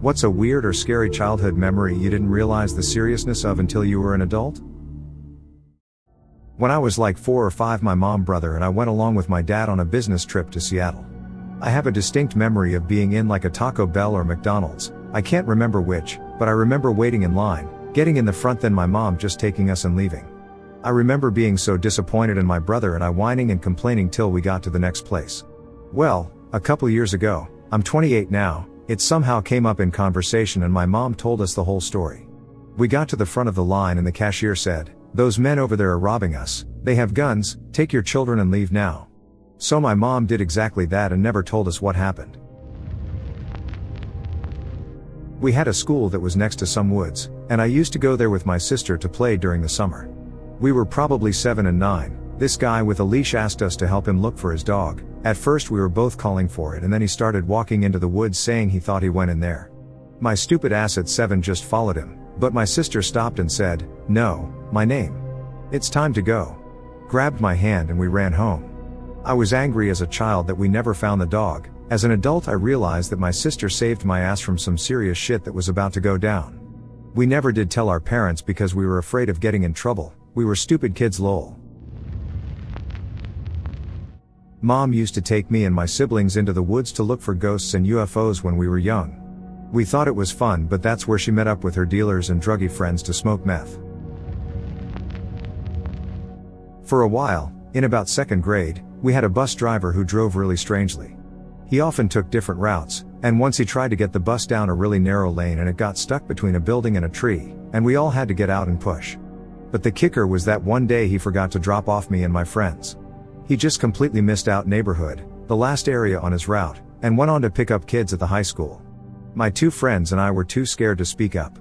What's a weird or scary childhood memory you didn't realize the seriousness of until you were an adult? When I was like 4 or 5, my mom, brother, and I went along with my dad on a business trip to Seattle. I have a distinct memory of being in like a Taco Bell or McDonald's, I can't remember which, but I remember waiting in line, getting in the front, then my mom just taking us and leaving. I remember being so disappointed and my brother and I whining and complaining till we got to the next place. Well, a couple years ago, I'm 28 now, it somehow came up in conversation and my mom told us the whole story. We got to the front of the line and the cashier said, "Those men over there are robbing us, they have guns, take your children and leave now." So my mom did exactly that and never told us what happened. We had a school that was next to some woods, and I used to go there with my sister to play during the summer. We were probably 7 and 9, this guy with a leash asked us to help him look for his dog. At first we were both calling for it and then he started walking into the woods saying he thought he went in there. My stupid ass at 7 just followed him, but my sister stopped and said, "No, my name. It's time to go." Grabbed my hand and we ran home. I was angry as a child that we never found the dog. As an adult I realized that my sister saved my ass from some serious shit that was about to go down. We never did tell our parents because we were afraid of getting in trouble. We were stupid kids, lol. Mom used to take me and my siblings into the woods to look for ghosts and UFOs when we were young. We thought it was fun, but that's where she met up with her dealers and druggie friends to smoke meth. For a while, in about 2nd grade, we had a bus driver who drove really strangely. He often took different routes, and once he tried to get the bus down a really narrow lane and it got stuck between a building and a tree, and we all had to get out and push. But the kicker was that one day he forgot to drop off me and my friends. He just completely missed out neighborhood, the last area on his route, and went on to pick up kids at the high school. My 2 friends and I were too scared to speak up.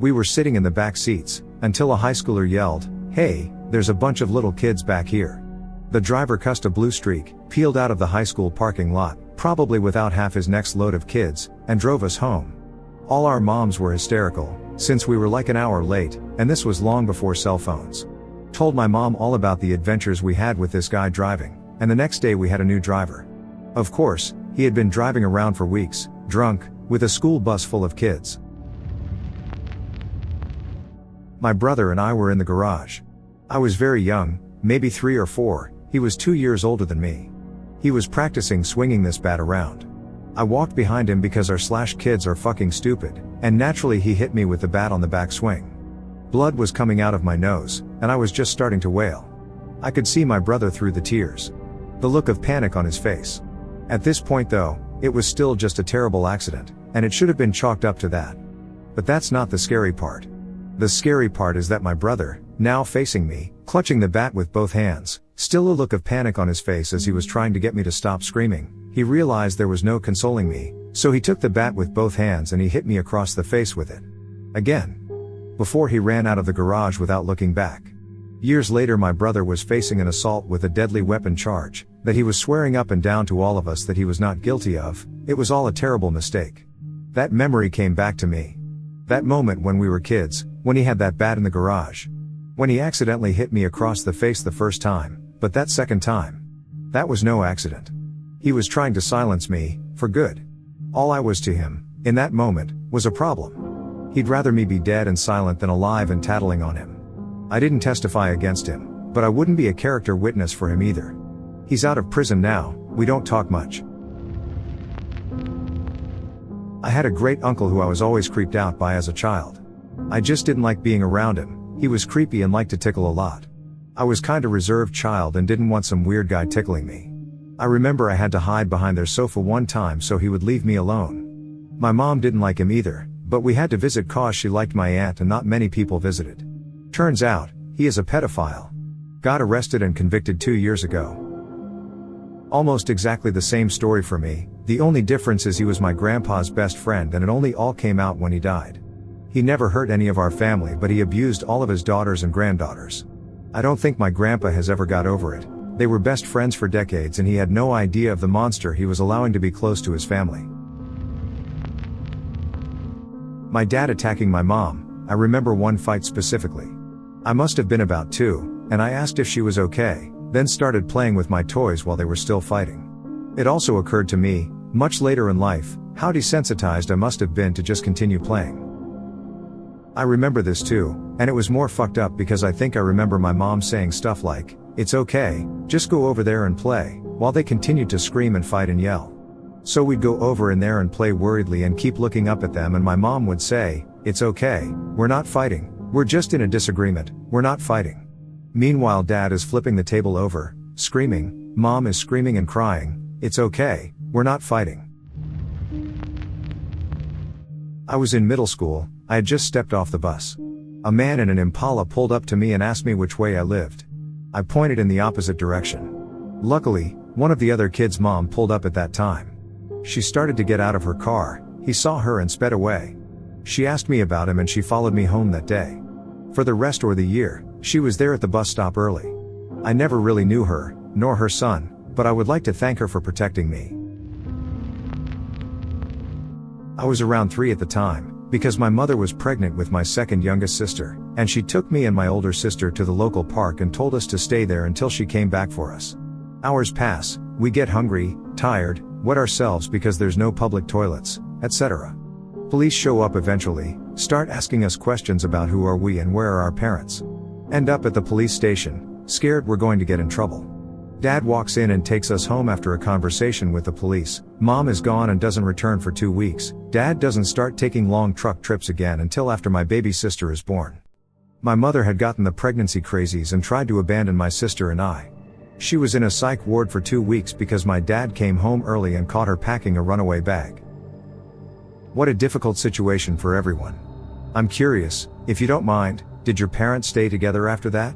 We were sitting in the back seats, until a high schooler yelled, "Hey, there's a bunch of little kids back here." The driver cussed a blue streak, peeled out of the high school parking lot, probably without half his next load of kids, and drove us home. All our moms were hysterical, since we were like an hour late, and this was long before cell phones. Told my mom all about the adventures we had with this guy driving, and the next day we had a new driver. Of course, he had been driving around for weeks, drunk, with a school bus full of kids. My brother and I were in the garage. I was very young, maybe 3 or 4, he was 2 years older than me. He was practicing swinging this bat around. I walked behind him because our kids are fucking stupid, and naturally he hit me with the bat on the backswing. Blood was coming out of my nose, and I was just starting to wail. I could see my brother through the tears. The look of panic on his face. At this point though, it was still just a terrible accident, and it should have been chalked up to that. But that's not the scary part. The scary part is that my brother, now facing me, clutching the bat with both hands, still a look of panic on his face as he was trying to get me to stop screaming, he realized there was no consoling me, so he took the bat with both hands and he hit me across the face with it. Again. Before he ran out of the garage without looking back. Years later my brother was facing an assault with a deadly weapon charge, that he was swearing up and down to all of us that he was not guilty of. It was all a terrible mistake. That memory came back to me. That moment when we were kids, when he had that bat in the garage. When he accidentally hit me across the face the first time, but that second time. That was no accident. He was trying to silence me, for good. All I was to him, in that moment, was a problem. He'd rather me be dead and silent than alive and tattling on him. I didn't testify against him, but I wouldn't be a character witness for him either. He's out of prison now, we don't talk much. I had a great uncle who I was always creeped out by as a child. I just didn't like being around him, he was creepy and liked to tickle a lot. I was kinda reserved child and didn't want some weird guy tickling me. I remember I had to hide behind their sofa one time so he would leave me alone. My mom didn't like him either, but we had to visit cause she liked my aunt and not many people visited. Turns out, he is a pedophile. Got arrested and convicted 2 years ago. Almost exactly the same story for me, the only difference is he was my grandpa's best friend and it only all came out when he died. He never hurt any of our family but he abused all of his daughters and granddaughters. I don't think my grandpa has ever got over it. They were best friends for decades and he had no idea of the monster he was allowing to be close to his family. My dad attacking my mom, I remember one fight specifically. I must have been about 2, and I asked if she was okay, then started playing with my toys while they were still fighting. It also occurred to me, much later in life, How desensitized I must have been to just continue playing. I remember this too, and it was more fucked up because I think I remember my mom saying stuff like, "It's okay, just go over there and play," while they continued to scream and fight and yell. So we'd go over in there and play worriedly and keep looking up at them, and my mom would say, "It's okay, we're not fighting, we're just in a disagreement, we're not fighting." Meanwhile dad is flipping the table over, screaming, mom is screaming and crying, "It's okay, we're not fighting." I was in middle school, I had just stepped off the bus. A man in an Impala pulled up to me and asked me which way I lived. I pointed in the opposite direction. Luckily, one of the other kids' mom pulled up at that time. She started to get out of her car, he saw her and sped away. She asked me about him and she followed me home that day. For the rest of the year, she was there at the bus stop early. I never really knew her, nor her son, but I would like to thank her for protecting me. I was around 3 at the time, because my mother was pregnant with my second youngest sister, and she took me and my older sister to the local park and told us to stay there until she came back for us. Hours pass, we get hungry, tired, wet ourselves because there's no public toilets, etc. Police show up eventually, start asking us questions about who are we and where are our parents. End up at the police station, scared we're going to get in trouble. Dad walks in and takes us home after a conversation with the police. Mom is gone and doesn't return for 2 weeks. Dad doesn't start taking long truck trips again until after my baby sister is born. My mother had gotten the pregnancy crazies and tried to abandon my sister and I. She was in a psych ward for 2 weeks because my dad came home early and caught her packing a runaway bag. What a difficult situation for everyone. I'm curious, if you don't mind, did your parents stay together after that?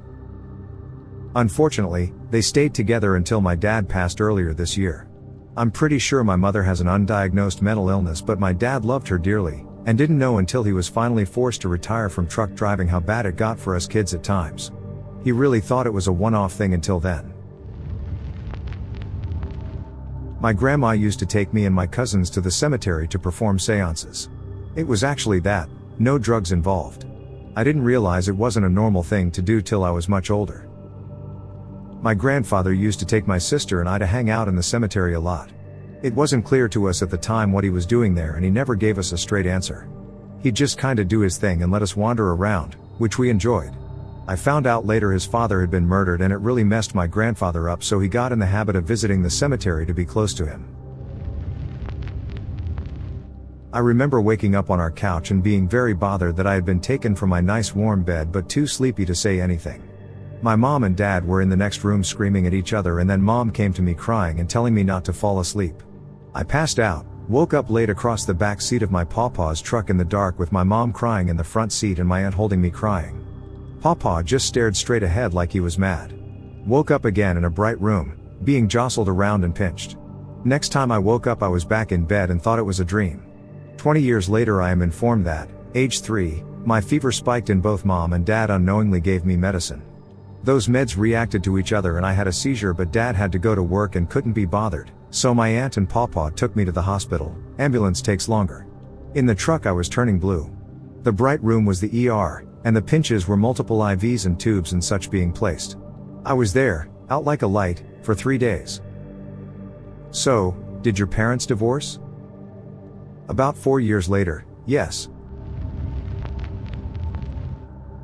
Unfortunately, they stayed together until my dad passed earlier this year. I'm pretty sure my mother has an undiagnosed mental illness, but my dad loved her dearly, and didn't know until he was finally forced to retire from truck driving how bad it got for us kids at times. He really thought it was a one-off thing until then. My grandma used to take me and my cousins to the cemetery to perform seances. It was actually that, no drugs involved. I didn't realize it wasn't a normal thing to do till I was much older. My grandfather used to take my sister and I to hang out in the cemetery a lot. It wasn't clear to us at the time what he was doing there, and he never gave us a straight answer. He'd just kinda do his thing and let us wander around, which we enjoyed. I found out later his father had been murdered and it really messed my grandfather up, so he got in the habit of visiting the cemetery to be close to him. I remember waking up on our couch and being very bothered that I had been taken from my nice warm bed but too sleepy to say anything. My mom and dad were in the next room screaming at each other, and then mom came to me crying and telling me not to fall asleep. I passed out, woke up laid across the back seat of my pawpaw's truck in the dark with my mom crying in the front seat and my aunt holding me crying. Pawpaw just stared straight ahead like he was mad. Woke up again in a bright room, being jostled around and pinched. Next time I woke up I was back in bed and thought it was a dream. 20 years later I am informed that, age 3, my fever spiked and both mom and dad unknowingly gave me medicine. Those meds reacted to each other and I had a seizure, but dad had to go to work and couldn't be bothered, so my aunt and pawpaw took me to the hospital. Ambulance takes longer. In the truck I was turning blue. The bright room was the ER, and the pinches were multiple IVs and tubes and such being placed. I was there, out like a light, for 3 days. So, did your parents divorce? About 4 years later, yes.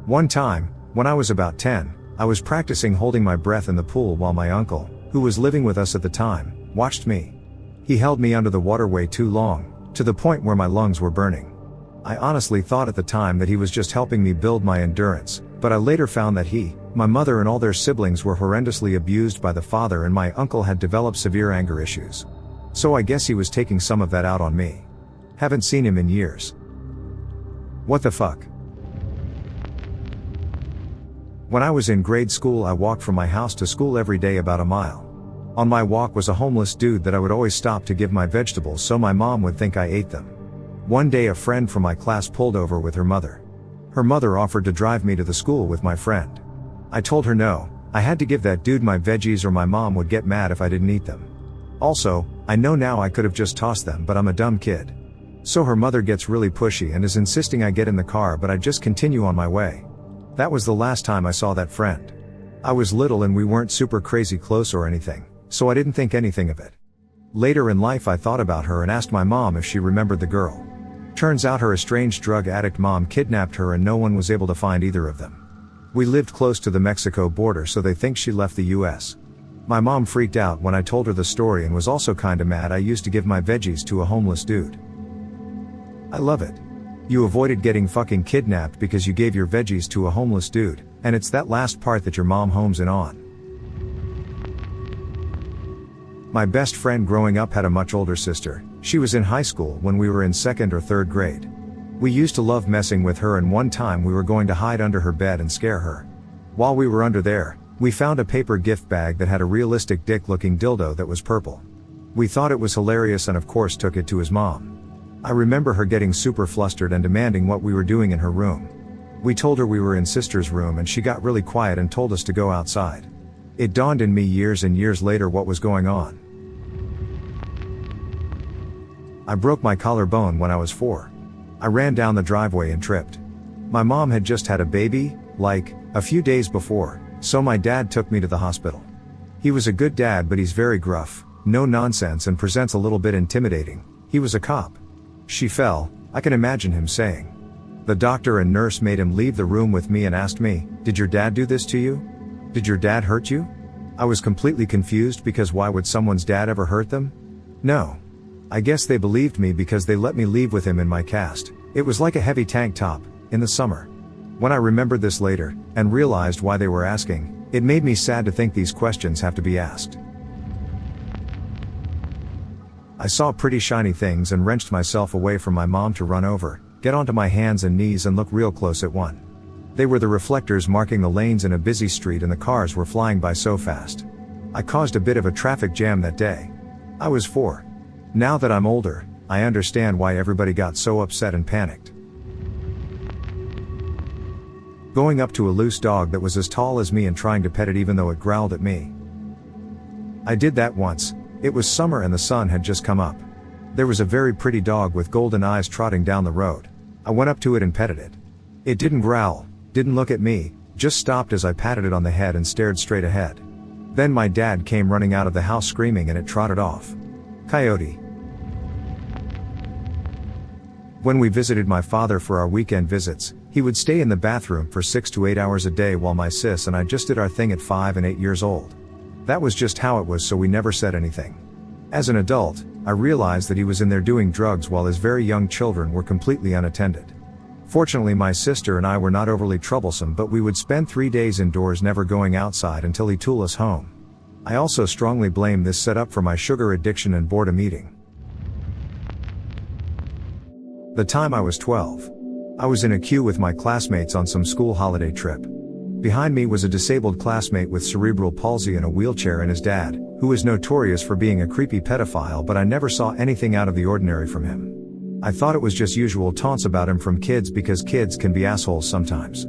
One time, when I was about 10, I was practicing holding my breath in the pool while my uncle, who was living with us at the time, watched me. He held me under the water way too long, to the point where my lungs were burning. I honestly thought at the time that he was just helping me build my endurance, but I later found that he, my mother and all their siblings were horrendously abused by the father, and my uncle had developed severe anger issues. So I guess he was taking some of that out on me. Haven't seen him in years. What the fuck? When I was in grade school I walked from my house to school every day about a mile. On my walk was a homeless dude that I would always stop to give my vegetables so my mom would think I ate them. One day a friend from my class pulled over with her mother. Her mother offered to drive me to the school with my friend. I told her no, I had to give that dude my veggies or my mom would get mad if I didn't eat them. Also, I know now I could have just tossed them, but I'm a dumb kid. So her mother gets really pushy and is insisting I get in the car, but I just continue on my way. That was the last time I saw that friend. I was little and we weren't super crazy close or anything, so I didn't think anything of it. Later in life I thought about her and asked my mom if she remembered the girl. Turns out her estranged drug addict mom kidnapped her and no one was able to find either of them. We lived close to the Mexico border, so they think she left the US. My mom freaked out when I told her the story and was also kinda mad I used to give my veggies to a homeless dude. I love it. You avoided getting fucking kidnapped because you gave your veggies to a homeless dude, and it's that last part that your mom homes in on. My best friend growing up had a much older sister. She was in high school when we were in 2nd or 3rd grade. We used to love messing with her, and one time we were going to hide under her bed and scare her. While we were under there, we found a paper gift bag that had a realistic dick-looking dildo that was purple. We thought it was hilarious and of course took it to his mom. I remember her getting super flustered and demanding what we were doing in her room. We told her we were in sister's room and she got really quiet and told us to go outside. It dawned on me years and years later what was going on. I broke my collarbone when I was 4. I ran down the driveway and tripped. My mom had just had a baby, like, a few days before, so my dad took me to the hospital. He was a good dad, but he's very gruff, no nonsense, and presents a little bit intimidating. He was a cop. She fell, I can imagine him saying. The doctor and nurse made him leave the room with me and asked me, "Did your dad do this to you? Did your dad hurt you?" I was completely confused because why would someone's dad ever hurt them? No. I guess they believed me because they let me leave with him in my cast. It was like a heavy tank top, in the summer. When I remembered this later, and realized why they were asking, it made me sad to think these questions have to be asked. I saw pretty shiny things and wrenched myself away from my mom to run over, get onto my hands and knees and look real close at one. They were the reflectors marking the lanes in a busy street and the cars were flying by so fast. I caused a bit of a traffic jam that day. I was 4. Now that I'm older, I understand why everybody got so upset and panicked. Going up to a loose dog that was as tall as me and trying to pet it even though it growled at me. I did that once. It was summer and the sun had just come up. There was a very pretty dog with golden eyes trotting down the road. I went up to it and petted it. It didn't growl, didn't look at me, just stopped as I patted it on the head and stared straight ahead. Then my dad came running out of the house screaming and it trotted off. Coyote. When we visited my father for our weekend visits, he would stay in the bathroom for 6 to 8 hours a day while my sis and I just did our thing at 5 and 8 years old. That was just how it was, so we never said anything. As an adult, I realized that he was in there doing drugs while his very young children were completely unattended. Fortunately my sister and I were not overly troublesome, but we would spend 3 days indoors never going outside until he'd tool us home. I also strongly blame this setup for my sugar addiction and boredom eating. The time I was 12. I was in a queue with my classmates on some school holiday trip. Behind me was a disabled classmate with cerebral palsy in a wheelchair and his dad, who is notorious for being a creepy pedophile, but I never saw anything out of the ordinary from him. I thought it was just usual taunts about him from kids because kids can be assholes sometimes.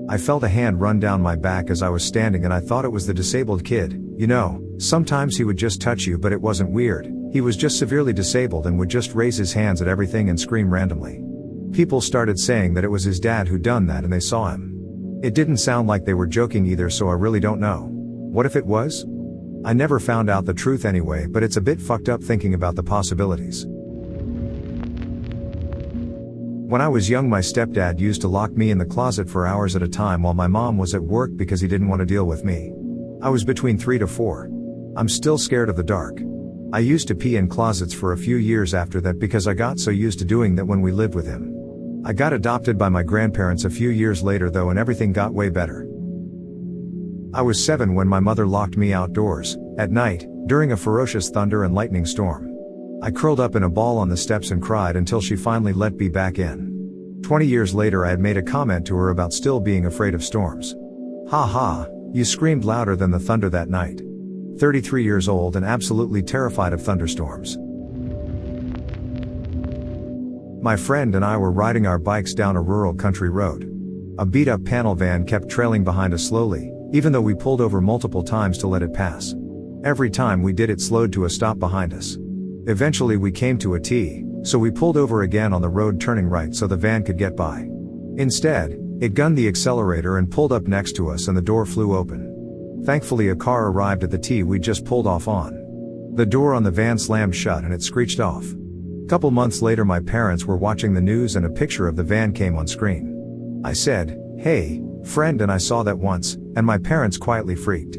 I felt a hand run down my back as I was standing and I thought it was the disabled kid. You know, sometimes he would just touch you, but it wasn't weird. He was just severely disabled and would just raise his hands at everything and scream randomly. People started saying that it was his dad who done that and they saw him. It didn't sound like they were joking either, so I really don't know. What if it was? I never found out the truth anyway, but it's a bit fucked up thinking about the possibilities. When I was young, my stepdad used to lock me in the closet for hours at a time while my mom was at work because he didn't want to deal with me. I was between 3 to 4. I'm still scared of the dark. I used to pee in closets for a few years after that because I got so used to doing that when we lived with him. I got adopted by my grandparents a few years later though, and everything got way better. I was 7 when my mother locked me outdoors, at night, during a ferocious thunder and lightning storm. I curled up in a ball on the steps and cried until she finally let me back in. 20 years later I had made a comment to her about still being afraid of storms. Ha ha, you screamed louder than the thunder that night. 33 years old and absolutely terrified of thunderstorms. My friend and I were riding our bikes down a rural country road. A beat-up panel van kept trailing behind us slowly, even though we pulled over multiple times to let it pass. Every time we did, it slowed to a stop behind us. Eventually we came to a T, so we pulled over again on the road, turning right so the van could get by. Instead, it gunned the accelerator and pulled up next to us and the door flew open. Thankfully a car arrived at the T we just pulled off on. The door on the van slammed shut and it screeched off. Couple months later my parents were watching the news and a picture of the van came on screen. I said, "Hey, friend," and I saw that once, and my parents quietly freaked.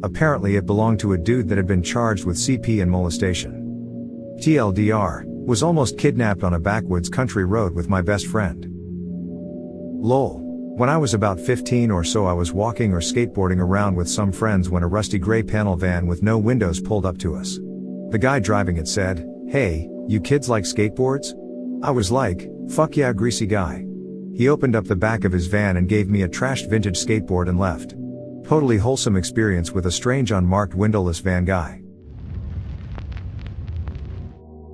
Apparently it belonged to a dude that had been charged with CP and molestation. TLDR, was almost kidnapped on a backwoods country road with my best friend. Lol. When I was about 15 or so I was walking or skateboarding around with some friends when a rusty gray panel van with no windows pulled up to us. The guy driving it said, "Hey, you kids like skateboards?" I was like, "Fuck yeah, greasy guy." He opened up the back of his van and gave me a trashed vintage skateboard and left. Totally wholesome experience with a strange unmarked windowless van guy.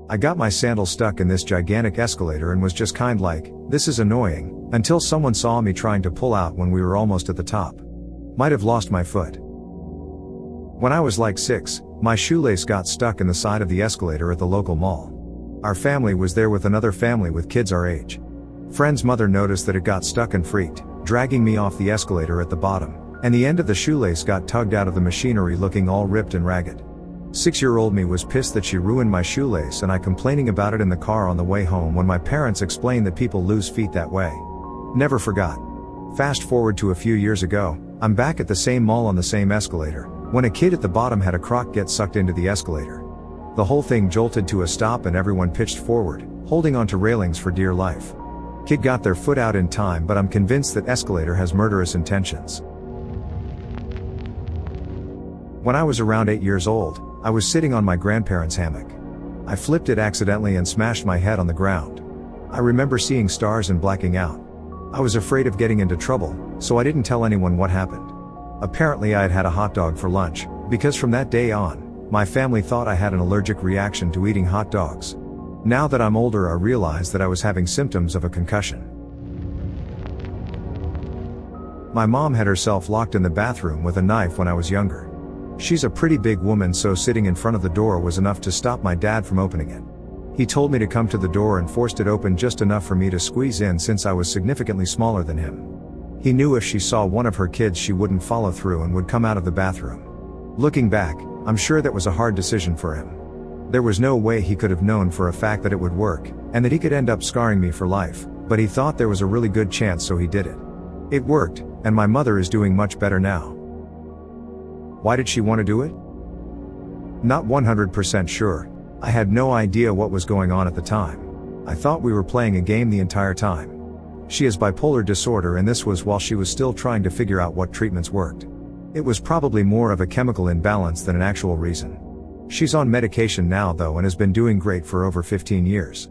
I got my sandal stuck in this gigantic escalator and was just kind like, "This is annoying," until someone saw me trying to pull out when we were almost at the top. Might have lost my foot. When I was like 6, my shoelace got stuck in the side of the escalator at the local mall. Our family was there with another family with kids our age. Friend's mother noticed that it got stuck and freaked, dragging me off the escalator at the bottom, and the end of the shoelace got tugged out of the machinery looking all ripped and ragged. 6-year-old me was pissed that she ruined my shoelace and I complaining about it in the car on the way home when my parents explained that people lose feet that way. Never forgot. Fast forward to a few years ago, I'm back at the same mall on the same escalator, when a kid at the bottom had a croc get sucked into the escalator. The whole thing jolted to a stop and everyone pitched forward, holding onto railings for dear life. Kid got their foot out in time, but I'm convinced that escalator has murderous intentions. When I was around 8 years old, I was sitting on my grandparents' hammock. I flipped it accidentally and smashed my head on the ground. I remember seeing stars and blacking out. I was afraid of getting into trouble, so I didn't tell anyone what happened. Apparently I had had a hot dog for lunch, because from that day on, my family thought I had an allergic reaction to eating hot dogs. Now that I'm older I realize that I was having symptoms of a concussion. My mom had herself locked in the bathroom with a knife when I was younger. She's a pretty big woman, so sitting in front of the door was enough to stop my dad from opening it. He told me to come to the door and forced it open just enough for me to squeeze in since I was significantly smaller than him. He knew if she saw one of her kids she wouldn't follow through and would come out of the bathroom. Looking back, I'm sure that was a hard decision for him. There was no way he could have known for a fact that it would work, and that he could end up scarring me for life, but he thought there was a really good chance, so he did it. It worked, and my mother is doing much better now. Why did she want to do it? Not 100% sure. I had no idea what was going on at the time. I thought we were playing a game the entire time. She has bipolar disorder, and this was while she was still trying to figure out what treatments worked. It was probably more of a chemical imbalance than an actual reason. She's on medication now though and has been doing great for over 15 years.